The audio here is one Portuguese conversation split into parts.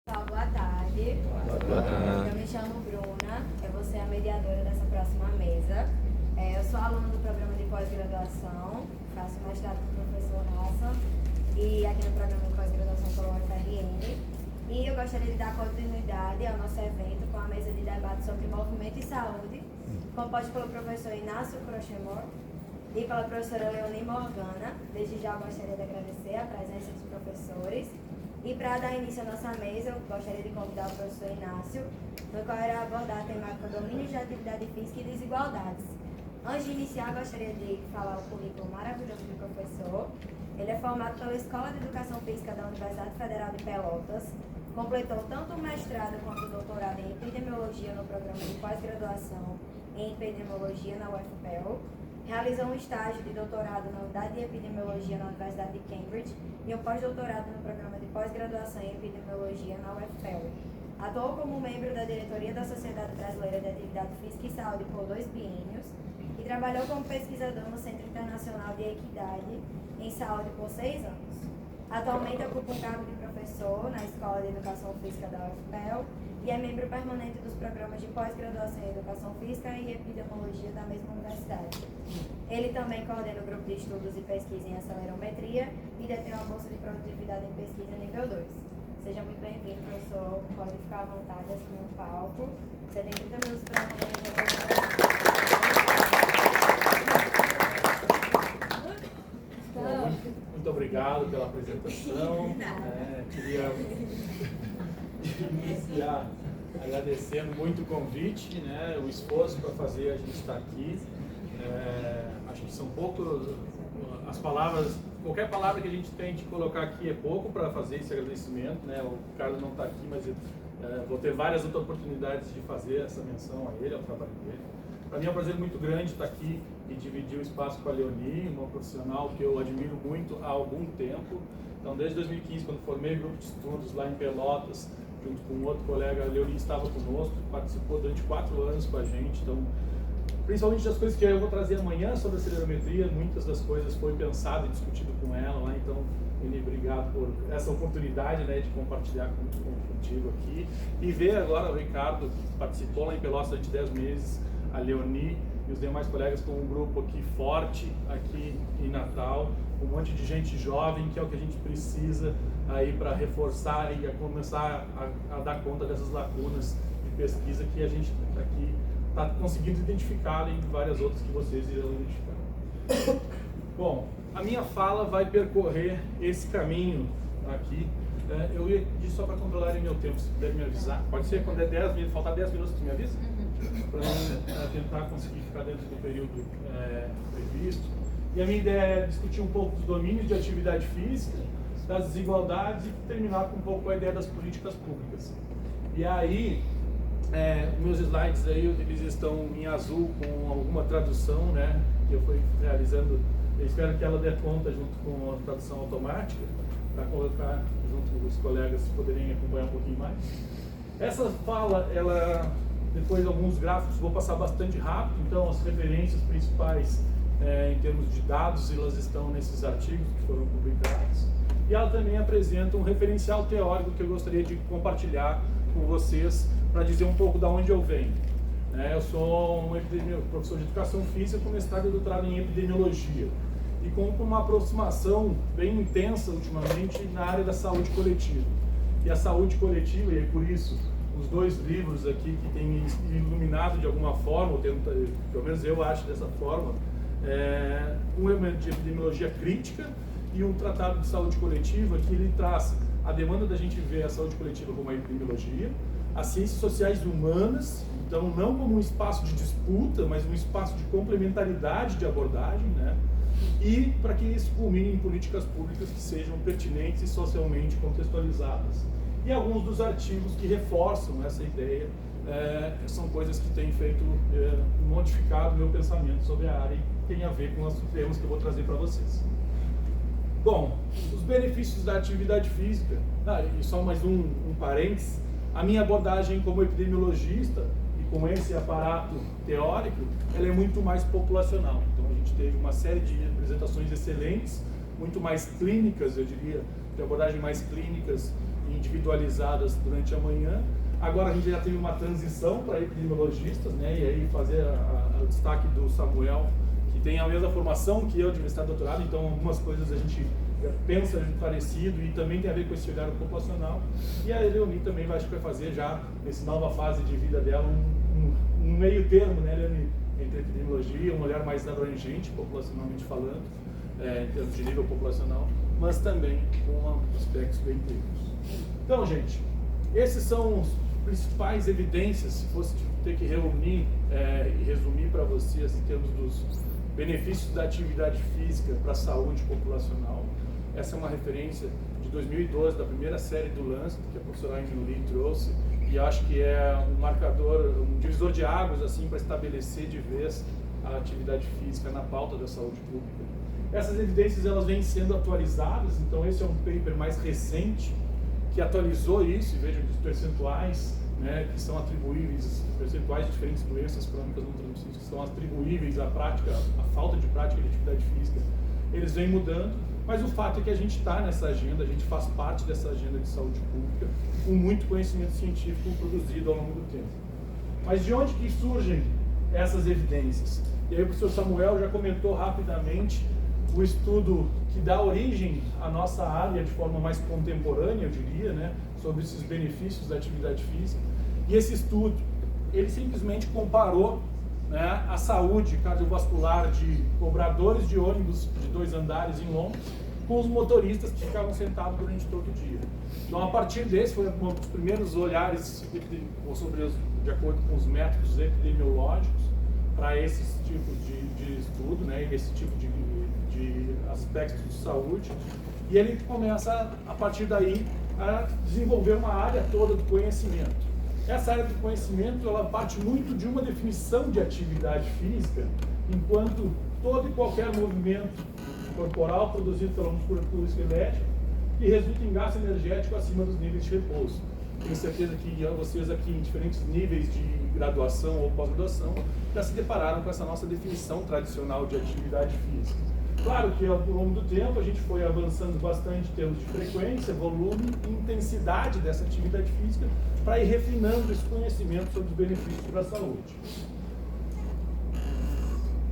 Boa tarde. Boa tarde. Eu me chamo Bruna, eu vou ser a mediadora dessa próxima mesa. Eu sou aluna do programa de pós-graduação, faço mestrado com o professor Hassan e aqui no programa de pós-graduação pela UFRN. E eu gostaria de dar continuidade ao nosso evento com a mesa de debate sobre movimento e saúde, composta pelo professor Inácio Crochemor e pela professora Leonie Morgana. Desde já eu gostaria de agradecer a presença dos professores. E para dar início à nossa mesa, eu gostaria de convidar o professor Inácio, no qual irá abordar a temática domínios de atividade física e desigualdades. Antes de iniciar, gostaria de falar o currículo maravilhoso do professor. Ele é formado pela Escola de Educação Física da Universidade Federal de Pelotas, completou tanto o mestrado quanto o doutorado em epidemiologia no programa de pós-graduação em epidemiologia na UFPEL, realizou um estágio de doutorado na unidade de epidemiologia na Universidade de Cambridge e um pós-doutorado no programa de pós-graduação em epidemiologia na UFPEL. Atuou como membro da diretoria da Sociedade Brasileira de Atividade Física e Saúde por 2 biênios e trabalhou como pesquisador no Centro Internacional de Equidade em Saúde por 6 anos. Atualmente ocupa um cargo de professor na Escola de Educação Física da UFPEL e é membro permanente dos programas de pós-graduação em Educação Física e Epidemiologia da mesma universidade. Ele também coordena o grupo de estudos e pesquisa em acelerometria e detém uma bolsa de produtividade em pesquisa nível 2. Seja muito bem-vindo, professor. Pode ficar à vontade aqui no palco. Você tem 30 minutos para Muito obrigado pela apresentação. Queria iniciar agradecendo muito o convite, o esforço para fazer a gente estar aqui. Acho que são poucas as palavras, qualquer palavra que a gente tem de colocar aqui é pouco para fazer esse agradecimento. O Carlos não está aqui, mas vou ter várias outras oportunidades de fazer essa menção a ele, ao trabalho dele. Para mim é um prazer muito grande estar aqui e dividir o espaço com a Leonie, uma profissional que eu admiro muito há algum tempo. Então, desde 2015, quando formei o grupo de estudos lá em Pelotas, junto com um outro colega, a Leonie estava conosco, participou durante 4 anos com a gente. Então, principalmente das coisas que eu vou trazer amanhã sobre a acelerometria, muitas das coisas foi pensado e discutido com ela lá. Então, Leonie, obrigado por essa oportunidade de compartilhar contigo aqui. E ver agora o Ricardo, que participou lá em Pelotas durante 10 meses, a Leonie e os demais colegas com um grupo aqui forte aqui em Natal, um monte de gente jovem, que é o que a gente precisa aí para reforçar e começar a dar conta dessas lacunas de pesquisa que a gente aqui está conseguindo identificar e várias outras que vocês irão identificar. Bom, a minha fala vai percorrer esse caminho aqui. Eu ia pedir só para controlarem meu tempo, se puder me avisar. Pode ser quando é 10 minutos, faltar 10 minutos, tu me avisa? Para tentar conseguir ficar dentro do período previsto. E a minha ideia é discutir um pouco dos domínios de atividade física, das desigualdades e terminar com um pouco a ideia das políticas públicas. E aí, meus slides aí, eles estão em azul com alguma tradução, que eu fui realizando. Eu espero que ela dê conta junto com a tradução automática, para colocar junto com os colegas se poderem acompanhar um pouquinho mais. Essa fala, depois de alguns gráficos, vou passar bastante rápido, então as referências principais em termos de dados, elas estão nesses artigos que foram publicados. E ela também apresenta um referencial teórico que eu gostaria de compartilhar com vocês para dizer um pouco de onde eu venho. Eu sou um professor de educação física com mestrado e doutorado em epidemiologia e com uma aproximação bem intensa ultimamente na área da saúde coletiva. E a saúde coletiva, e é por isso os 2 livros aqui que têm me iluminado de alguma forma, ou pelo menos eu acho dessa forma, um de epidemiologia crítica e um tratado de saúde coletiva, que ele traz a demanda da gente ver a saúde coletiva como a epidemiologia, as ciências sociais humanas, então não como um espaço de disputa, mas um espaço de complementaridade de abordagem, e para que isso culmine em políticas públicas que sejam pertinentes e socialmente contextualizadas. E alguns dos artigos que reforçam essa ideia são coisas que têm feito, modificado o meu pensamento sobre a área e tem a ver com os temas que eu vou trazer para vocês. Bom, os benefícios da atividade física, e só mais um parênteses, a minha abordagem como epidemiologista e com esse aparato teórico, ela é muito mais populacional. Então a gente teve uma série de apresentações excelentes, muito mais clínicas, eu diria, de abordagem mais clínicas individualizadas durante a manhã. Agora a gente já teve uma transição para epidemiologistas, né? E aí fazer o destaque do Samuel, que tem a mesma formação que eu de mestrado e doutorado, então algumas coisas a gente pensa parecido e também tem a ver com esse olhar populacional. E a Leonie também vai fazer já, nessa nova fase de vida dela, um meio termo, né, Leonie, entre epidemiologia, um olhar mais abrangente, populacionalmente falando, em termos de nível populacional, mas também com aspectos bem técnicos. Então, gente, esses são os principais evidências, se fosse ter que reunir e resumir para vocês em termos dos benefícios da atividade física para a saúde populacional. Essa é uma referência de 2012, da primeira série do Lancet, que a professora Amy Lee trouxe, e acho que é um marcador, um divisor de águas assim, para estabelecer de vez a atividade física na pauta da saúde pública. Essas evidências elas vêm sendo atualizadas, então esse é um paper mais recente que atualizou isso, e vejam os percentuais, né, que são atribuíveis, percentuais de diferentes doenças crônicas não transmissíveis que são atribuíveis à prática, à falta de prática de atividade física, eles vêm mudando, mas o fato é que a gente está nessa agenda, a gente faz parte dessa agenda de saúde pública, com muito conhecimento científico produzido ao longo do tempo. Mas de onde que surgem essas evidências? E aí o professor Samuel já comentou rapidamente o estudo que dá origem à nossa área de forma mais contemporânea, eu diria, né, sobre esses benefícios da atividade física. E esse estudo, ele simplesmente comparou, né, a saúde cardiovascular de cobradores de ônibus de 2 andares em Londres com os motoristas que ficavam sentados durante todo o dia. Então, a partir desse, foi um dos primeiros olhares sobre de acordo com os métodos epidemiológicos para esses tipos de estudo, né, esse tipo de aspectos de saúde. E ele começa, a partir daí, a desenvolver uma área toda do conhecimento. Essa área do conhecimento, ela parte muito de uma definição de atividade física, enquanto todo e qualquer movimento corporal produzido pela musculatura esquelética que resulta em gasto energético acima dos níveis de repouso. Tenho certeza que vocês aqui em diferentes níveis de graduação ou pós-graduação já se depararam com essa nossa definição tradicional de atividade física. Claro que ao longo do tempo a gente foi avançando bastante em termos de frequência, volume e intensidade dessa atividade física para ir refinando esse conhecimento sobre os benefícios para a saúde.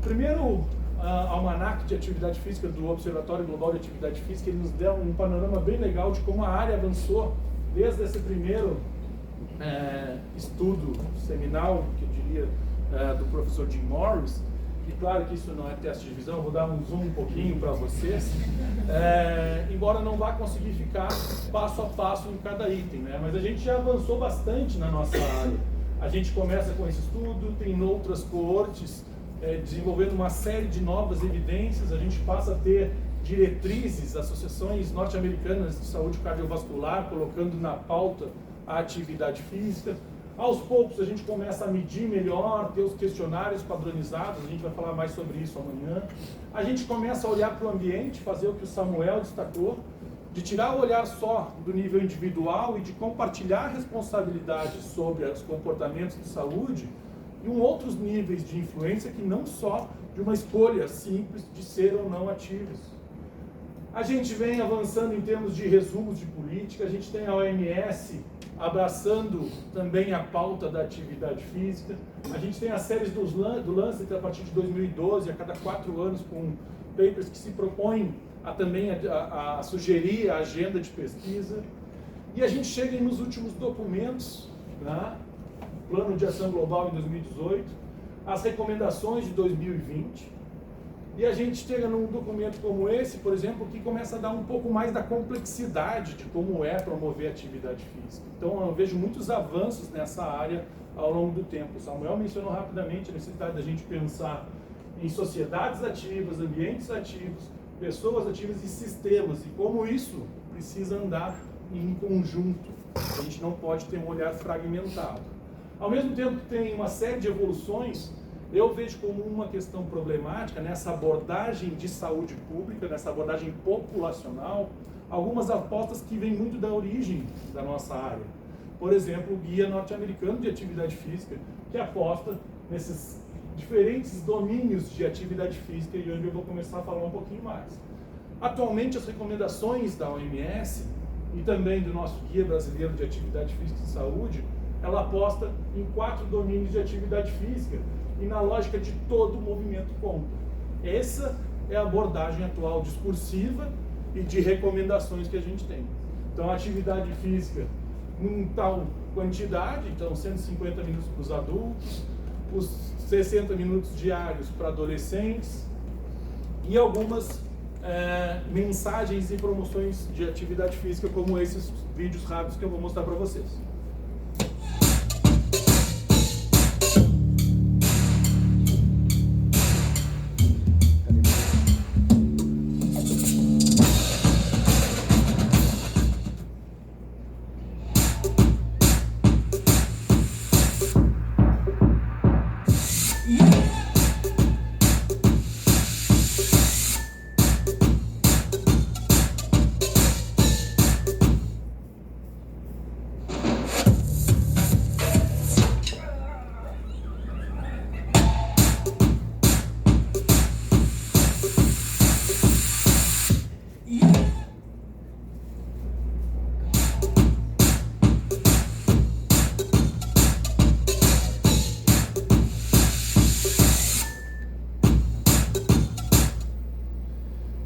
Primeiro almanaque de atividade física do Observatório Global de Atividade Física, ele nos deu um panorama bem legal de como a área avançou desde esse primeiro estudo seminal, que eu diria, do professor Jim Morris. E claro que isso não é teste de visão, eu vou dar um zoom um pouquinho para vocês, embora não vá conseguir ficar passo a passo em cada item, né? Mas a gente já avançou bastante na nossa área. A gente começa com esse estudo, tem outras coortes desenvolvendo uma série de novas evidências, a gente passa a ter diretrizes, associações norte-americanas de saúde cardiovascular, colocando na pauta a atividade física. Aos poucos a gente começa a medir melhor, ter os questionários padronizados, a gente vai falar mais sobre isso amanhã. A gente começa a olhar para o ambiente, fazer o que o Samuel destacou, de tirar o olhar só do nível individual e de compartilhar responsabilidades sobre os comportamentos de saúde em outros níveis de influência que não só de uma escolha simples de ser ou não ativos. A gente vem avançando em termos de resumos de política, a gente tem a OMS abraçando também a pauta da atividade física, a gente tem as séries do Lancet a partir de 2012, a cada 4 anos, com papers que se propõem também a sugerir a agenda de pesquisa, e a gente chega nos últimos documentos, né? Plano de Ação Global em 2018, as recomendações de 2020, e a gente chega num documento como esse, por exemplo, que começa a dar um pouco mais da complexidade de como é promover atividade física. Então eu vejo muitos avanços nessa área ao longo do tempo. O Samuel mencionou rapidamente a necessidade da gente pensar em sociedades ativas, ambientes ativos, pessoas ativas e sistemas, e como isso precisa andar em conjunto. A gente não pode ter um olhar fragmentado. Ao mesmo tempo que tem uma série de evoluções, eu vejo como uma questão problemática nessa abordagem de saúde pública, nessa abordagem populacional, algumas apostas que vêm muito da origem da nossa área. Por exemplo, o Guia Norte-Americano de Atividade Física, que aposta nesses diferentes domínios de atividade física, e hoje eu vou começar a falar um pouquinho mais. Atualmente, as recomendações da OMS e também do nosso Guia Brasileiro de Atividade Física e Saúde, ela aposta em 4 domínios de atividade física e na lógica de todo o movimento conta. Essa é a abordagem atual discursiva e de recomendações que a gente tem. Então, a atividade física em tal quantidade, então 150 minutos para os adultos, os 60 minutos diários para adolescentes e algumas mensagens e promoções de atividade física, como esses vídeos rápidos que eu vou mostrar para vocês.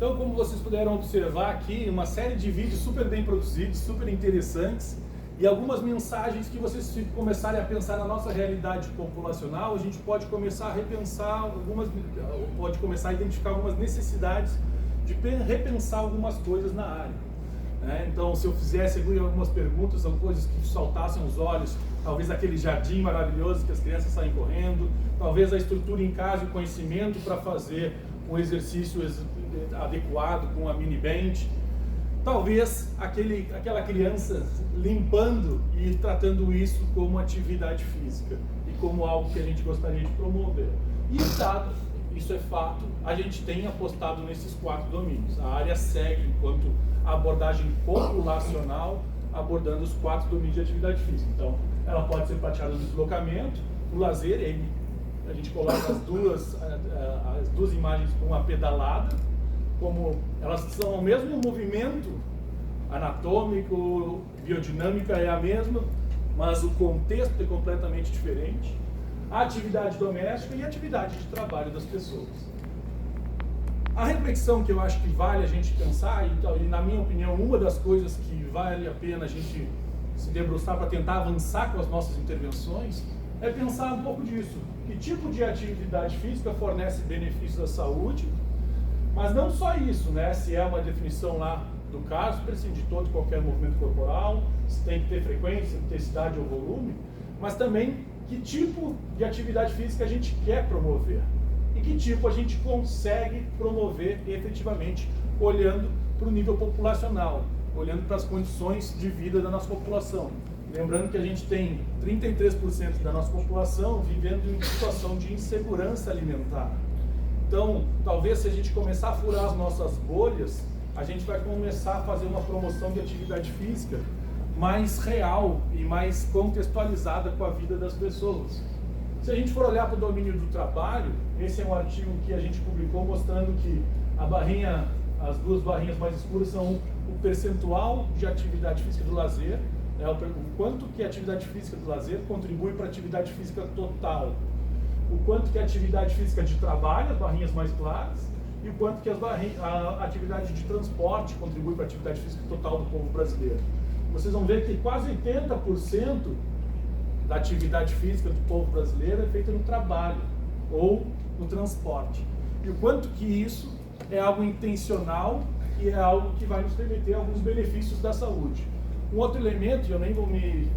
Então, como vocês puderam observar aqui, uma série de vídeos super bem produzidos, super interessantes, e algumas mensagens que vocês começarem a pensar na nossa realidade populacional, a gente pode começar a repensar pode começar a identificar algumas necessidades de repensar algumas coisas na área. Então, se eu fizesse algumas perguntas, são coisas que saltassem aos olhos, talvez aquele jardim maravilhoso que as crianças saem correndo, talvez a estrutura em casa e o conhecimento para fazer um exercício adequado com a mini bench, talvez aquela criança limpando e tratando isso como atividade física e como algo que a gente gostaria de promover. E dado, isso é fato, a gente tem apostado nesses 4 domínios. A área segue enquanto abordagem populacional, abordando os 4 domínios de atividade física. Então, ela pode ser praticada no deslocamento, o lazer, a gente coloca as duas imagens com uma pedalada, como elas são o mesmo movimento anatômico, biodinâmica é a mesma, mas o contexto é completamente diferente. A atividade doméstica e a atividade de trabalho das pessoas. A reflexão que eu acho que vale a gente pensar, e na minha opinião, uma das coisas que vale a pena a gente se debruçar para tentar avançar com as nossas intervenções, é pensar um pouco disso. Que tipo de atividade física fornece benefícios à saúde? Mas não só isso, né? Se é uma definição lá do caso, prescinde de todo e qualquer movimento corporal, se tem que ter frequência, intensidade ou volume, mas também que tipo de atividade física a gente quer promover e que tipo a gente consegue promover efetivamente, olhando para o nível populacional, olhando para as condições de vida da nossa população. Lembrando que a gente tem 33% da nossa população vivendo em situação de insegurança alimentar. Então, talvez se a gente começar a furar as nossas bolhas, a gente vai começar a fazer uma promoção de atividade física mais real e mais contextualizada com a vida das pessoas. Se a gente for olhar para o domínio do trabalho, esse é um artigo que a gente publicou mostrando que as 2 barrinhas mais escuras são o percentual de atividade física do lazer, o quanto que a atividade física do lazer contribui para a atividade física total. O quanto que a atividade física de trabalho, as barrinhas mais claras, e o quanto que a atividade de transporte contribui para a atividade física total do povo brasileiro. Vocês vão ver que quase 80% da atividade física do povo brasileiro é feita no trabalho ou no transporte. E o quanto que isso é algo intencional e é algo que vai nos remeter a alguns benefícios da saúde. Um outro elemento, e eu nem vou me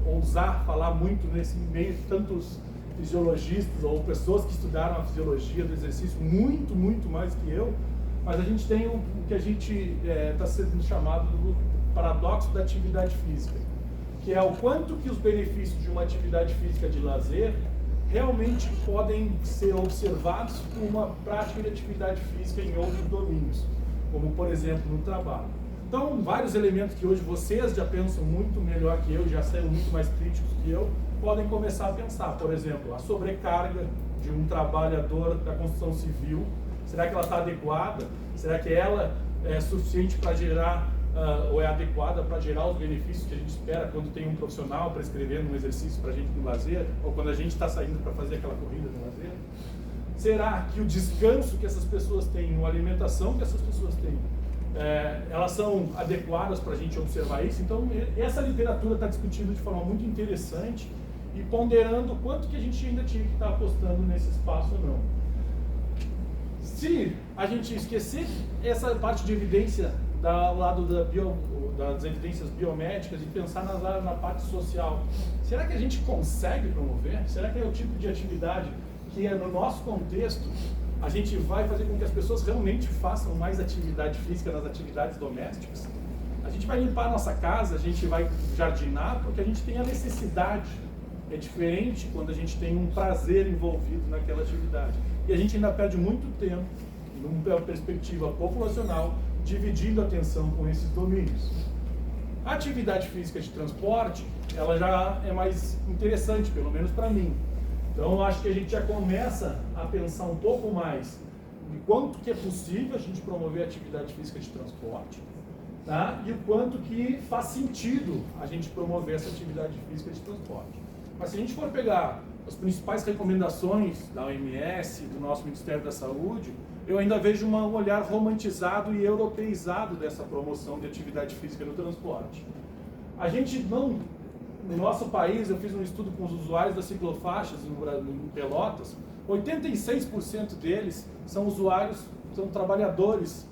ousar falar muito nesse meio de tantos fisiologistas ou pessoas que estudaram a fisiologia do exercício muito mais que eu, mas a gente tem o que a gente está sendo chamado do paradoxo da atividade física, que é o quanto que os benefícios de uma atividade física de lazer realmente podem ser observados por uma prática de atividade física em outros domínios, como por exemplo no trabalho. Então, vários elementos que hoje vocês já pensam muito melhor que eu, já são muito mais críticos que eu, podem começar a pensar. Por exemplo, a sobrecarga de um trabalhador da construção civil, será que ela está adequada? Será que ela é suficiente para gerar ou é adequada para gerar os benefícios que a gente espera quando tem um profissional prescrevendo um exercício para a gente no lazer, ou quando a gente está saindo para fazer aquela corrida no lazer? Será que o descanso que essas pessoas têm, a alimentação que essas pessoas têm, elas são adequadas para a gente observar isso? Então, essa literatura está discutindo de forma muito interessante e ponderando o quanto que a gente ainda tinha que estar apostando nesse espaço ou não. Se a gente esquecer essa parte de evidência do lado das evidências biomédicas e pensar na parte social, será que a gente consegue promover? Será que é o tipo de atividade que no nosso contexto a gente vai fazer com que as pessoas realmente façam mais atividade física nas atividades domésticas? A gente vai limpar a nossa casa, a gente vai jardinar porque a gente tem a necessidade. É diferente quando a gente tem um prazer envolvido naquela atividade. E a gente ainda perde muito tempo, numa perspectiva populacional, dividindo a atenção com esses domínios. A atividade física de transporte, ela já é mais interessante, pelo menos para mim. Então, eu acho que a gente já começa a pensar um pouco mais de quanto que é possível a gente promover a atividade física de transporte, tá? E o quanto que faz sentido a gente promover essa atividade física de transporte. Mas se a gente for pegar as principais recomendações da OMS, do nosso Ministério da Saúde, eu ainda vejo um olhar romantizado e europeizado dessa promoção de atividade física no transporte. A gente não, no nosso país, eu fiz um estudo com os usuários das ciclofaixas em Pelotas, 86% deles são usuários, são trabalhadores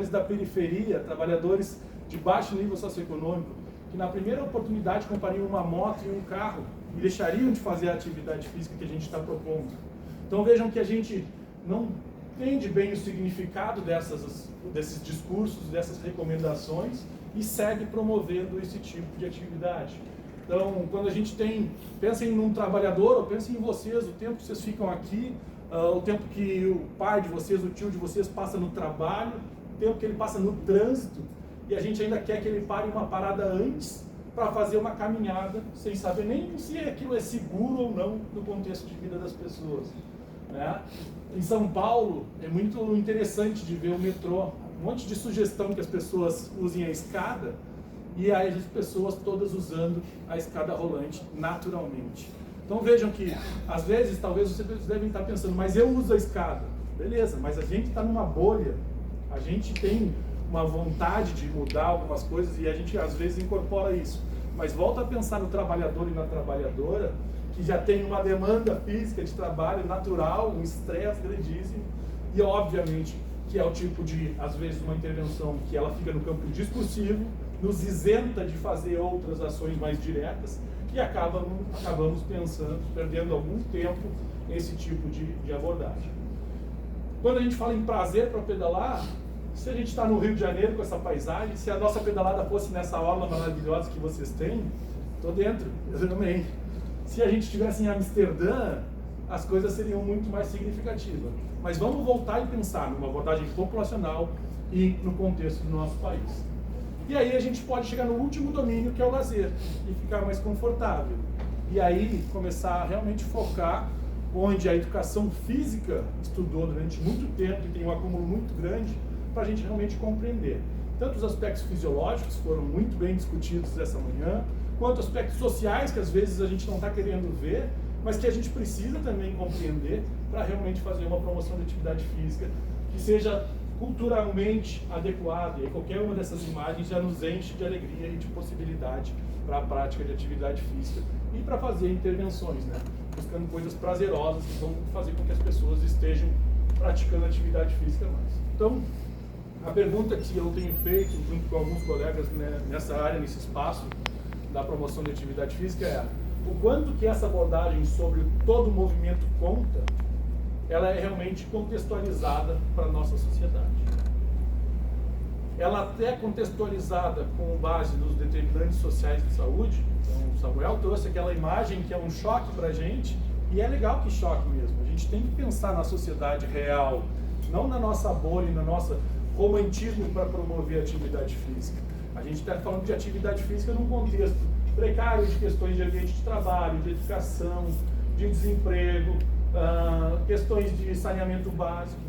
da periferia, trabalhadores de baixo nível socioeconômico, que na primeira oportunidade comprariam uma moto e um carro e deixariam de fazer a atividade física que a gente está propondo. Então vejam que a gente não entende bem o significado desses discursos, dessas recomendações e segue promovendo esse tipo de atividade. Então, quando a gente pensem num trabalhador, ou pensem em vocês, o tempo que vocês ficam aqui, o tempo que o pai de vocês, o tio de vocês passa no trabalho, o tempo que ele passa no trânsito, e a gente ainda quer que ele pare uma parada antes para fazer uma caminhada, sem saber nem se aquilo é seguro ou não no contexto de vida das pessoas, né? Em São Paulo, é muito interessante de ver o metrô, um monte de sugestão que as pessoas usem a escada, e aí as pessoas todas usando a escada rolante naturalmente. Então vejam que, às vezes, talvez vocês devem estar pensando, mas eu uso a escada. Beleza, mas a gente está numa bolha, a gente tem uma vontade de mudar algumas coisas e a gente às vezes incorpora isso. Mas volta a pensar no trabalhador e na trabalhadora, que já tem uma demanda física de trabalho natural, um estresse grandíssimo, e obviamente que é o tipo de, às vezes, uma intervenção que ela fica no campo discursivo, nos isenta de fazer outras ações mais diretas, e acabamos perdendo algum tempo nesse tipo de abordagem. Quando a gente fala em prazer para pedalar, se a gente está no Rio de Janeiro com essa paisagem, se a nossa pedalada fosse nessa orla maravilhosa que vocês têm, estou dentro, eu também. Se a gente estivesse em Amsterdã, as coisas seriam muito mais significativas. Mas vamos voltar e pensar numa abordagem populacional e no contexto do nosso país. E aí a gente pode chegar no último domínio, que é o lazer, e ficar mais confortável. E aí começar a realmente focar onde a educação física estudou durante muito tempo e tem um acúmulo muito grande, para a gente realmente compreender. Tanto os aspectos fisiológicos foram muito bem discutidos essa manhã, quanto aspectos sociais que às vezes a gente não está querendo ver, mas que a gente precisa também compreender para realmente fazer uma promoção de atividade física que seja culturalmente adequada. E qualquer uma dessas imagens já nos enche de alegria e de possibilidade para a prática de atividade física e para fazer intervenções, né? Buscando coisas prazerosas que vão fazer com que as pessoas estejam praticando atividade física mais. Então, a pergunta que eu tenho feito junto com alguns colegas, né, nessa área, nesse espaço da promoção de atividade física é o quanto que essa abordagem sobre todo o movimento conta, ela é realmente contextualizada para a nossa sociedade. Ela até é contextualizada com base nos determinantes sociais de saúde. Então, o Samuel trouxe aquela imagem que é um choque para a gente, e é legal que choque mesmo. A gente tem que pensar na sociedade real, não na nossa bolha, no nosso romantismo para promover a atividade física. A gente está falando de atividade física num contexto precário de questões de ambiente de trabalho, de educação, de desemprego, questões de saneamento básico.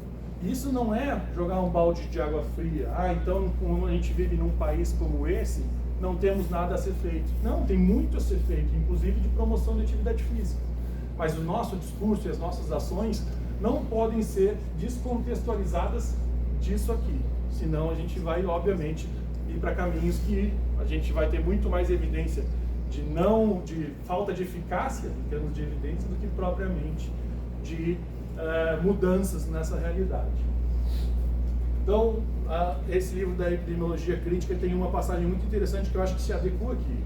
Isso não é jogar um balde de água fria. Ah, então como a gente vive num país como esse, não temos nada a ser feito. Não, tem muito a ser feito, inclusive de promoção de atividade física. Mas o nosso discurso e as nossas ações não podem ser descontextualizadas disso aqui. Senão a gente vai, obviamente, ir para caminhos que a gente vai ter muito mais evidência de falta de eficácia em termos de evidência do que propriamente de mudanças nessa realidade. Então, esse livro da epidemiologia crítica tem uma passagem muito interessante que eu acho que se adequa aqui.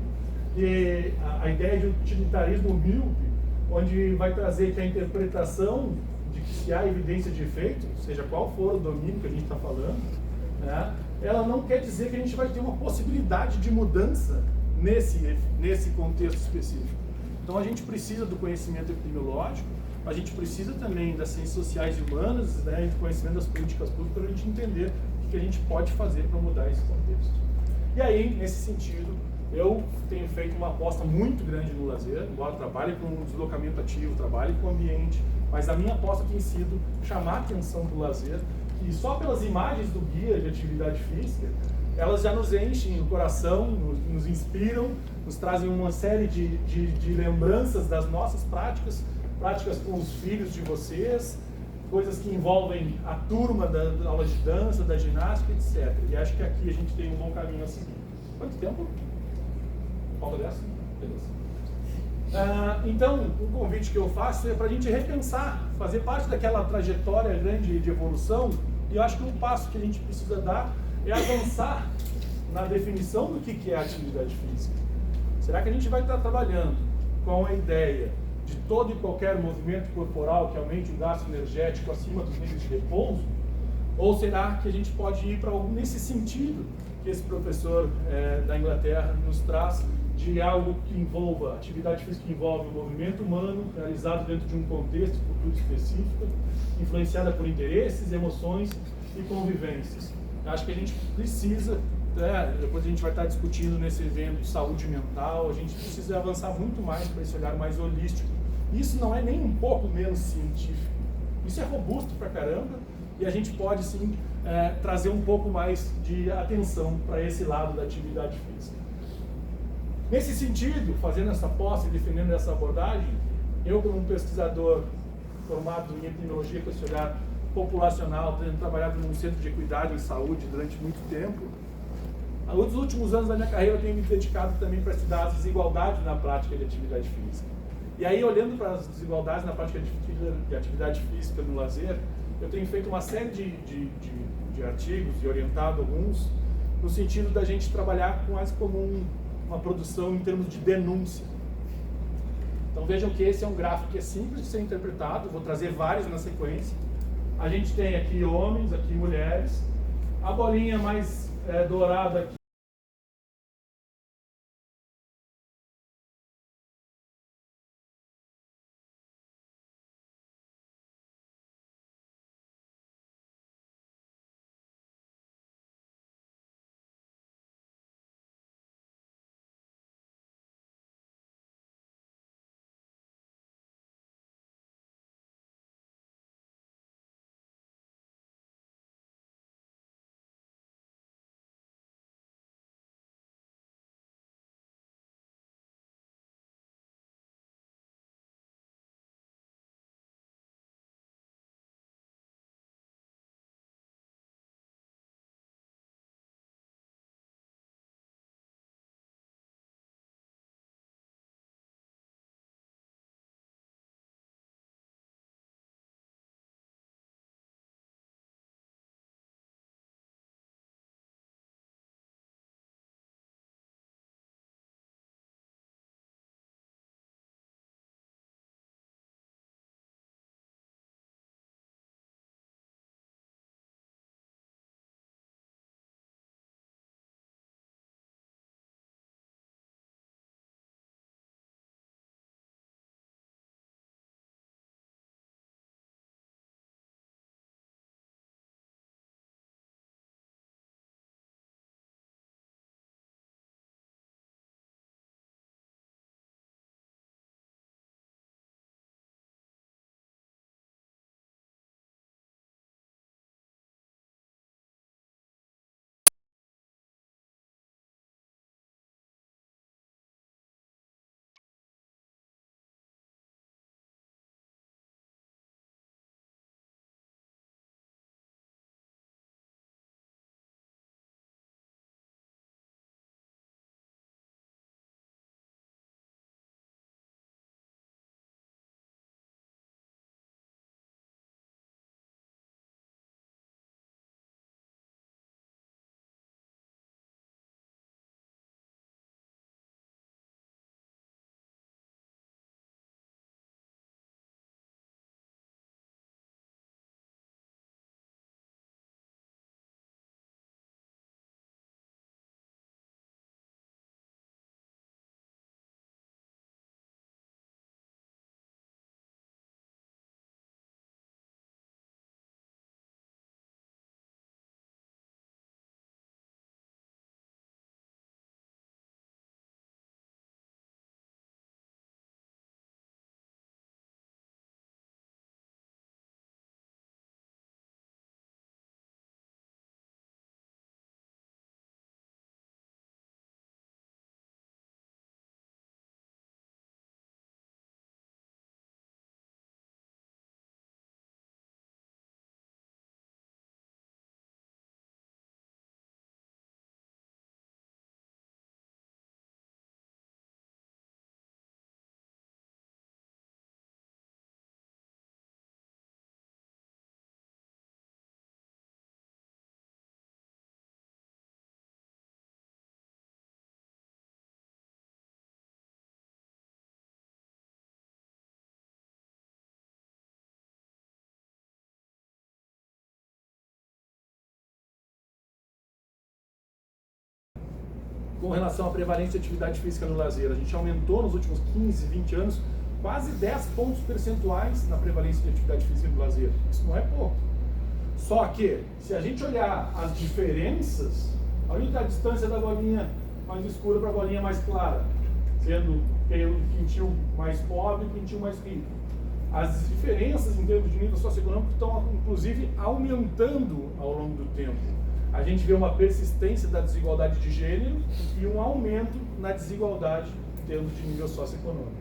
E a ideia de utilitarismo míope, onde vai trazer que a interpretação de que se há evidência de efeito, seja qual for o domínio que a gente está falando, né, ela não quer dizer que a gente vai ter uma possibilidade de mudança nesse contexto específico. Então a gente precisa do conhecimento epidemiológico, a gente precisa também das ciências sociais e humanas, né, e do conhecimento das políticas públicas para a gente entender o que a gente pode fazer para mudar esse contexto. E aí, nesse sentido, eu tenho feito uma aposta muito grande no lazer, embora trabalhe com deslocamento ativo, trabalhe com ambiente, mas a minha aposta tem sido chamar a atenção do lazer, que só pelas imagens do guia de atividade física, elas já nos enchem o coração, nos inspiram, nos trazem uma série de lembranças das nossas práticas com os filhos de vocês, coisas que envolvem a turma da aula de dança, da ginástica, etc. E acho que aqui a gente tem um bom caminho a seguir. Quanto tempo? Falta dessa? Beleza. Então, o convite que eu faço é para a gente repensar, fazer parte daquela trajetória grande de evolução, e eu acho que um passo que a gente precisa dar é avançar na definição do que é a atividade física. Será que a gente vai estar trabalhando com a ideia de todo e qualquer movimento corporal que aumente o gasto energético acima dos níveis de repouso? Ou será que a gente pode ir para algo nesse sentido que esse professor da Inglaterra nos traz, de algo que envolva, atividade física que envolve o movimento humano realizado dentro de um contexto, cultura específica, influenciada por interesses, emoções e convivências? Acho que a gente precisa, depois a gente vai estar discutindo nesse evento de saúde mental, a gente precisa avançar muito mais para esse olhar mais holístico. Isso não é nem um pouco menos científico, isso é robusto pra caramba, e a gente pode sim trazer um pouco mais de atenção para esse lado da atividade física. Nesse sentido, fazendo essa posse e defendendo essa abordagem, eu como um pesquisador formado em epidemiologia com esse olhar populacional, tendo trabalhado num centro de equidade em saúde durante muito tempo, nos últimos anos da minha carreira eu tenho me dedicado também para estudar as desigualdades na prática de atividade física. E aí, olhando para as desigualdades na prática de atividade física no lazer, eu tenho feito uma série de artigos e orientado alguns no sentido da gente trabalhar quase como uma produção em termos de denúncia. Então vejam que esse é um gráfico que é simples de ser interpretado, vou trazer vários na sequência. A gente tem aqui homens, aqui mulheres, a bolinha mais dourada aqui com relação à prevalência de atividade física no lazer. A gente aumentou nos últimos 15, 20 anos quase 10 pontos percentuais na prevalência de atividade física no lazer. Isso não é pouco. Só que, se a gente olhar as diferenças, olha a distância da bolinha mais escura para a bolinha mais clara, sendo o quintil mais pobre e o quintil mais rico. As diferenças em termos de nível socioeconômico estão, inclusive, aumentando ao longo do tempo. A gente vê uma persistência da desigualdade de gênero e um aumento na desigualdade em termos de nível socioeconômico.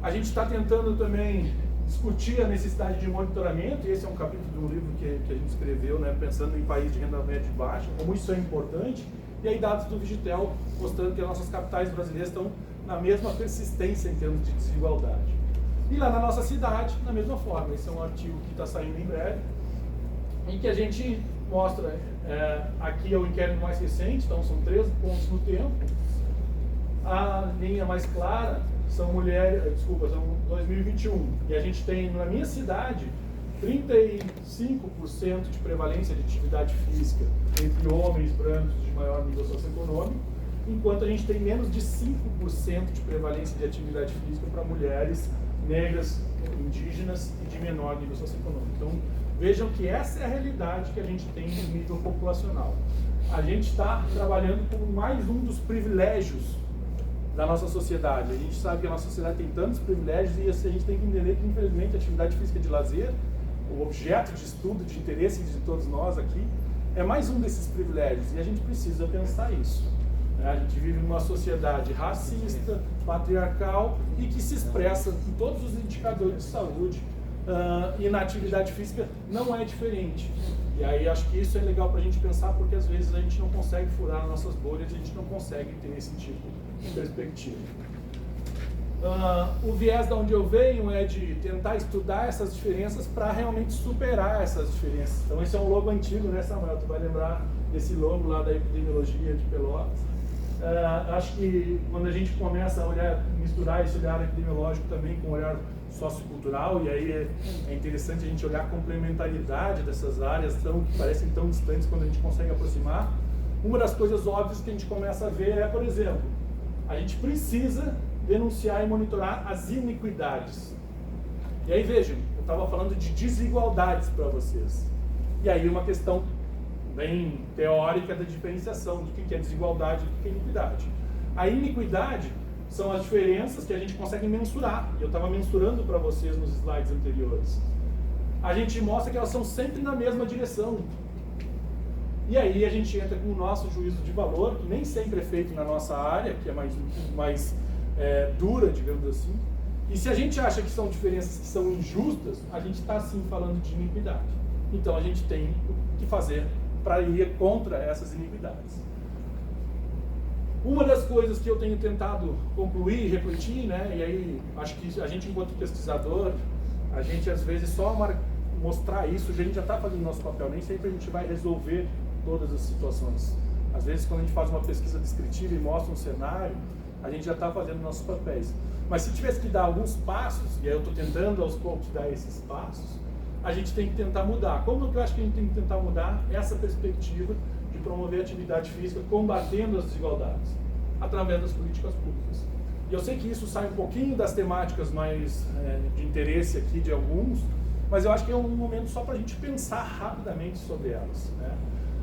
A gente está tentando também discutir a necessidade de monitoramento, e esse é um capítulo de um livro que a gente escreveu, né, pensando em países de renda média e baixa, como isso é importante, e aí dados do Vigitel mostrando que as nossas capitais brasileiras estão na mesma persistência em termos de desigualdade. E lá na nossa cidade, da mesma forma. Esse é um artigo que está saindo em breve, em que a gente mostra, aqui é o inquérito mais recente, então são 13 pontos no tempo. A linha mais clara são são 2021. E a gente tem, na minha cidade, 35% de prevalência de atividade física entre homens brancos de maior nível socioeconômico, enquanto a gente tem menos de 5% de prevalência de atividade física para mulheres negras, indígenas e de menor nível socioeconômico. Então, vejam que essa é a realidade que a gente tem no nível populacional. A gente está trabalhando com mais um dos privilégios da nossa sociedade. A gente sabe que a nossa sociedade tem tantos privilégios e a gente tem que entender que, infelizmente, a atividade física de lazer, o objeto de estudo, de interesse de todos nós aqui, é mais um desses privilégios e a gente precisa pensar isso. A gente vive numa sociedade racista, patriarcal e que se expressa em todos os indicadores de saúde, e na atividade física não é diferente. E aí acho que isso é legal para a gente pensar, porque às vezes a gente não consegue furar nas nossas bolhas, a gente não consegue ter esse tipo de perspectiva. O viés de onde eu venho é de tentar estudar essas diferenças para realmente superar essas diferenças. Então esse é um logo antigo, né, Samuel? Tu vai lembrar desse logo lá da epidemiologia de Pelotas. Acho que quando a gente começa a olhar, misturar esse olhar epidemiológico também com o olhar sociocultural, e aí é interessante a gente olhar a complementaridade dessas áreas que parecem tão distantes quando a gente consegue aproximar. Uma das coisas óbvias que a gente começa a ver é, por exemplo, a gente precisa denunciar e monitorar as iniquidades. E aí vejam, eu estava falando de desigualdades para vocês. E aí uma questão bem teórica da diferenciação do que é desigualdade e do que é iniquidade. A iniquidade são as diferenças que a gente consegue mensurar. E eu estava mensurando para vocês nos slides anteriores. A gente mostra que elas são sempre na mesma direção. E aí a gente entra com o nosso juízo de valor, que nem sempre é feito na nossa área, que é mais dura, digamos assim. E se a gente acha que são diferenças que são injustas, a gente está sim falando de iniquidade. Então a gente tem o que fazer para ir contra essas iniquidades. Uma das coisas que eu tenho tentado concluir, refletir, né, e aí acho que a gente enquanto pesquisador, a gente às vezes só mostrar isso, a gente já está fazendo nosso papel, nem sempre a gente vai resolver todas as situações. Às vezes quando a gente faz uma pesquisa descritiva e mostra um cenário, a gente já está fazendo nossos papéis. Mas se tivesse que dar alguns passos, e aí eu estou tentando aos poucos dar esses passos, a gente tem que tentar mudar. Como que eu acho que a gente tem que tentar mudar essa perspectiva de promover a atividade física combatendo as desigualdades? Através das políticas públicas. E eu sei que isso sai um pouquinho das temáticas mais de interesse aqui de alguns, mas eu acho que é um momento só para a gente pensar rapidamente sobre elas, né?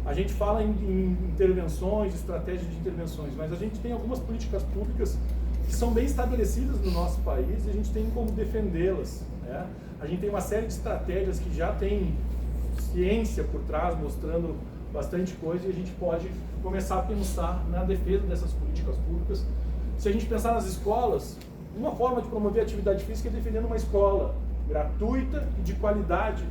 A gente fala em intervenções, estratégias de intervenções, mas a gente tem algumas políticas públicas que são bem estabelecidas no nosso país e a gente tem como defendê-las, né? A gente tem uma série de estratégias que já tem ciência por trás, mostrando bastante coisa, e a gente pode começar a pensar na defesa dessas políticas públicas. Se a gente pensar nas escolas, uma forma de promover a atividade física é defendendo uma escola gratuita e de qualidade.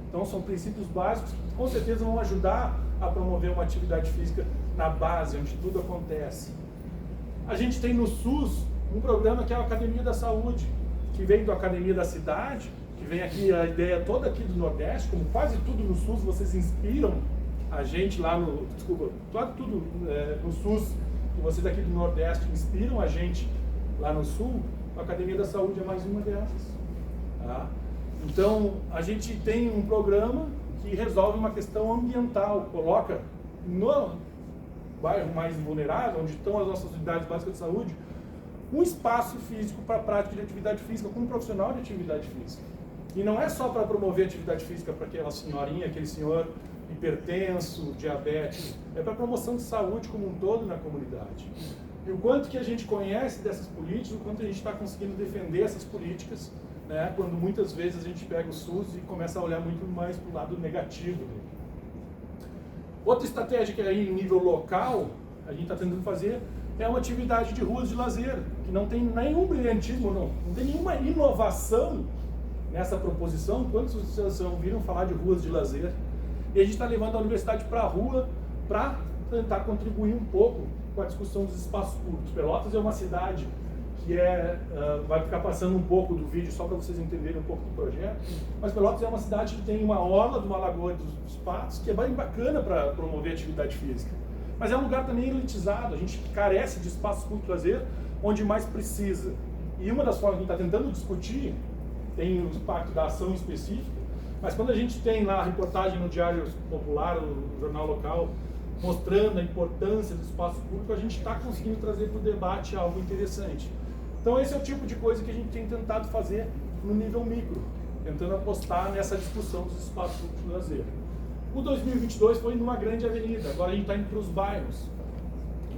Então são princípios básicos que com certeza vão ajudar a promover uma atividade física na base, onde tudo acontece. A gente tem no SUS um programa que é a Academia da Saúde, que vem da Academia da Cidade, que vem aqui a ideia toda aqui do Nordeste, como quase tudo no SUS, vocês inspiram a gente lá no... Desculpa, tudo no SUS, e vocês aqui do Nordeste inspiram a gente lá no Sul, a Academia da Saúde é mais uma dessas. Tá? Então, a gente tem um programa que resolve uma questão ambiental, coloca bairro mais vulnerável, onde estão as nossas unidades básicas de saúde, um espaço físico para a prática de atividade física com um profissional de atividade física. E não é só para promover atividade física para aquela senhorinha, aquele senhor hipertenso, diabético, é para a promoção de saúde como um todo na comunidade. E o quanto que a gente conhece dessas políticas, o quanto a gente está conseguindo defender essas políticas, né, quando muitas vezes a gente pega o SUS e começa a olhar muito mais para o lado negativo dele. Outra estratégia que aí em nível local, a gente está tentando fazer, é uma atividade de ruas de lazer, que não tem nenhum brilhantismo, não tem nenhuma inovação nessa proposição. Quantos de vocês ouviram falar de ruas de lazer? E a gente está levando a universidade para a rua para tentar contribuir um pouco com a discussão dos espaços públicos. Pelotas é uma cidade que vai ficar passando um pouco do vídeo só para vocês entenderem um pouco do projeto, mas Pelotas é uma cidade que tem uma orla de uma lagoa dos patos, que é bem bacana para promover atividade física. Mas é um lugar também elitizado, a gente carece de espaços públicos de lazer onde mais precisa. E uma das formas que a gente está tentando discutir, tem o impacto da ação específica, mas quando a gente tem lá a reportagem no Diário Popular, no jornal local, mostrando a importância do espaço público, a gente está conseguindo trazer para o debate algo interessante. Então esse é o tipo de coisa que a gente tem tentado fazer no nível micro, tentando apostar nessa discussão dos espaços públicos de lazer. O 2022 foi numa grande avenida, agora a gente está indo para os bairros.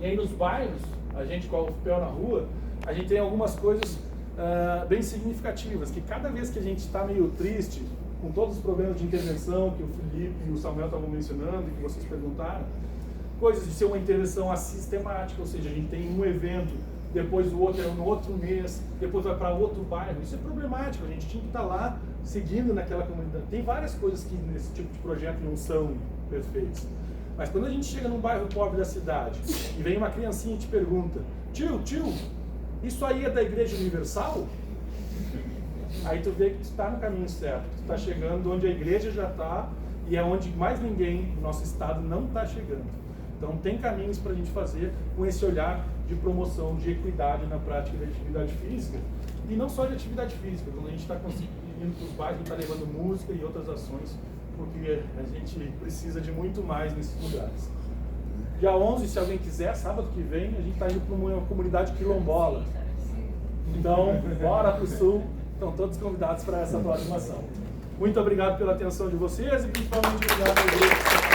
E aí nos bairros, a gente com o pé na rua, a gente tem algumas coisas bem significativas, que cada vez que a gente está meio triste, com todos os problemas de intervenção que o Felipe e o Samuel estavam mencionando e que vocês perguntaram, coisas de ser uma intervenção assistemática, ou seja, a gente tem um evento, depois o outro é no outro mês, depois vai para outro bairro. Isso é problemático, a gente tinha que estar lá seguindo naquela comunidade. Tem várias coisas que nesse tipo de projeto não são perfeitas. Mas quando a gente chega num bairro pobre da cidade e vem uma criancinha e te pergunta: tio, isso aí é da Igreja Universal? Aí tu vê que tu está no caminho certo, tu está chegando onde a igreja já está e é onde mais ninguém no nosso estado não está chegando. Então tem caminhos para a gente fazer com esse olhar de promoção de equidade na prática da atividade física, e não só de atividade física. Quando a gente está conseguindo para os bairros, a gente está levando música e outras ações, porque a gente precisa de muito mais nesses lugares. Dia 11, se alguém quiser, sábado que vem, a gente está indo para uma comunidade quilombola. Então, bora para o sul, estão todos convidados para essa próxima ação. Muito obrigado pela atenção de vocês e principalmente obrigado ao grupo.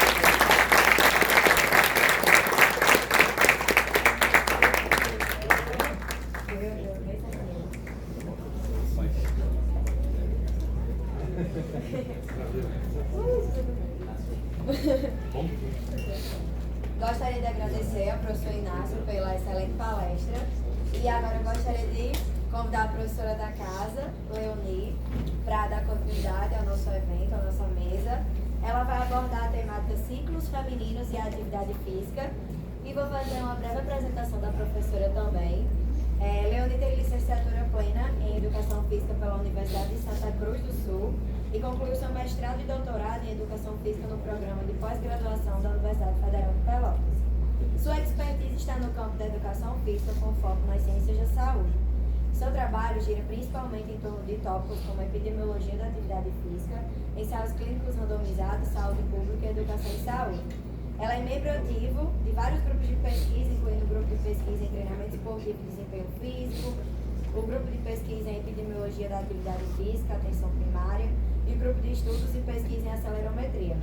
Gostaria de agradecer ao professor Inácio pela excelente palestra e agora eu gostaria de convidar a professora da casa, Leoni, para dar continuidade ao nosso evento, à nossa mesa. Ela vai abordar a temática ciclos femininos e a atividade física e vou fazer uma breve apresentação da professora também. Leoni tem licenciatura plena em Educação Física pela Universidade de Santa Cruz do Sul e concluiu seu mestrado e doutorado em Educação Física no programa de pós-graduação da Universidade Federal de Pelotas. Sua expertise está no campo da Educação Física com foco nas ciências da saúde. Seu trabalho gira principalmente em torno de tópicos como epidemiologia da atividade física, ensaios clínicos randomizados, saúde pública e educação em saúde. Ela é membro ativo de vários grupos de pesquisa, incluindo o grupo de pesquisa em treinamento esportivo e desempenho físico, o grupo de pesquisa em epidemiologia da atividade física, atenção primária, e o grupo de estudos e pesquisa em acelerometria.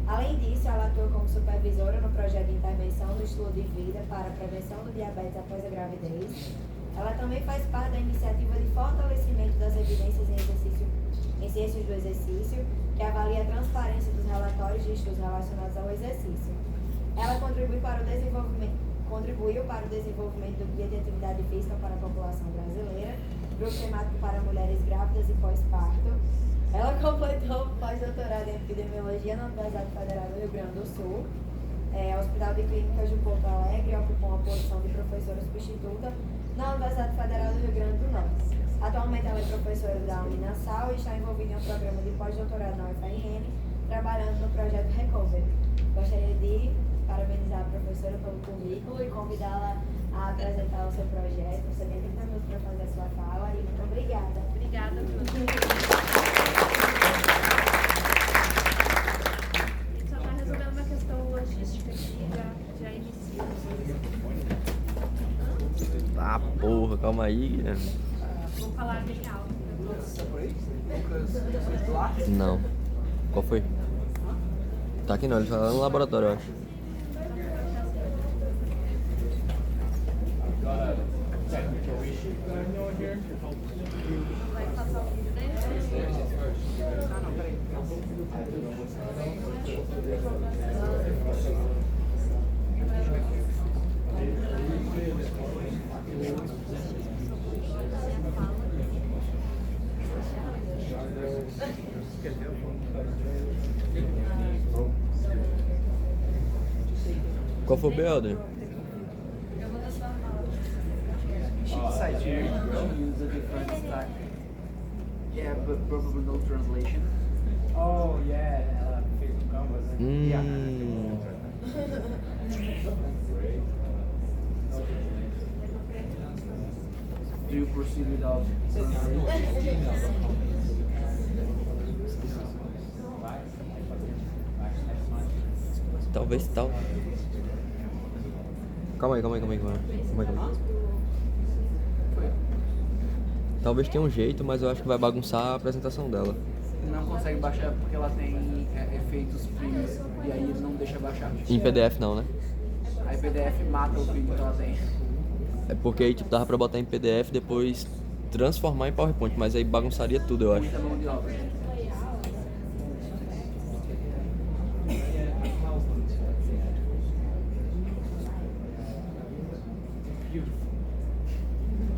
Além disso, ela atua como supervisora no projeto de intervenção do estilo de vida para a prevenção do diabetes após a gravidez. Ela também faz parte da iniciativa de fortalecimento das evidências em ciências do exercício, que avalia a transparência dos relatórios de estudos relacionados ao exercício. Ela contribuiu para o desenvolvimento do Guia de Atividade Física para a População Brasileira, grupo temático para mulheres grávidas e pós-parto. Ela completou o pós-doutorado em Epidemiologia na Universidade Federal do Rio Grande do Sul, Hospital de Clínicas de Porto Alegre, e ocupou uma posição de professora substituta na Universidade Federal do Rio Grande do Norte. Atualmente ela é professora da Uninasal e está envolvida em um programa de pós-doutorado na UFRN, trabalhando no projeto Recover. Gostaria de parabenizar a professora pelo currículo e convidá-la a apresentar o seu projeto. Você tem 30 minutos para fazer a sua fala e muito obrigada. Obrigada, só está resolvendo uma questão logística aqui, já inicio. calma aí, Guilherme. Vou falar bem alto. Não. Qual foi? Tá aqui não, ele tá lá no laboratório, eu acho. Vai passar o vídeo dele? Qual foi o B, Alden? She decided to use a different stack. Yeah, but probably no translation. Oh, yeah, ela fez um canvas, né? Do you proceed without translation? Talvez tal. Calma aí. Talvez tenha um jeito, mas eu acho que vai bagunçar a apresentação dela. Não consegue baixar porque ela tem efeitos premium e aí ele não deixa baixar. Em PDF não, né? Aí PDF mata o premium que ela tem. É porque aí tipo, dava pra botar em PDF e depois transformar em PowerPoint, mas aí bagunçaria tudo, eu acho. Muita mão de obra.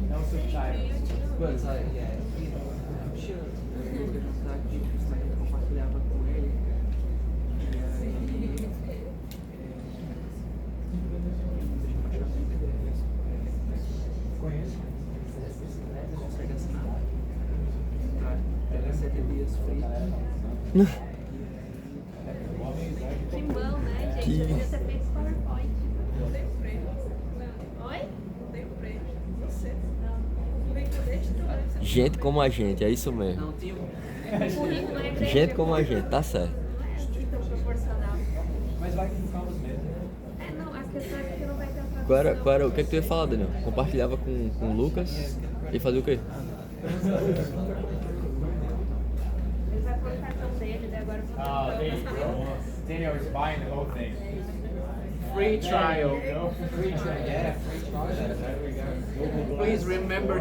Não subtitle. But yeah, I'm sure o Lucas não tá aqui, mas eu compartilhava com ele. E aí. Conheço. Consegue assinar? Tá. Pega 7 dias free. Que mão, né, gente? Que- Eu devia ter feito PowerPoint. Não dei o prêmio. Oi? Não dei o prêmio. Você? Não. O currículo desde tu. Gente como a gente, é isso mesmo. Não tinha. O currículo é grande. Gente como a gente, tá certo. Não é tão proporcional. Mas vai com canvas mesmo. É, não, a questão é que não vai ter a tradução. Qual era, o que é que tu ia falar, Daniel? Compartilhava com o Lucas e fazia o quê? Ele vai pôr o cartão dele, daí agora eu vou Oh, there you go. Daniel is buying the whole thing. Free trial. Free trial. Yeah, free trial. There we go. Please remember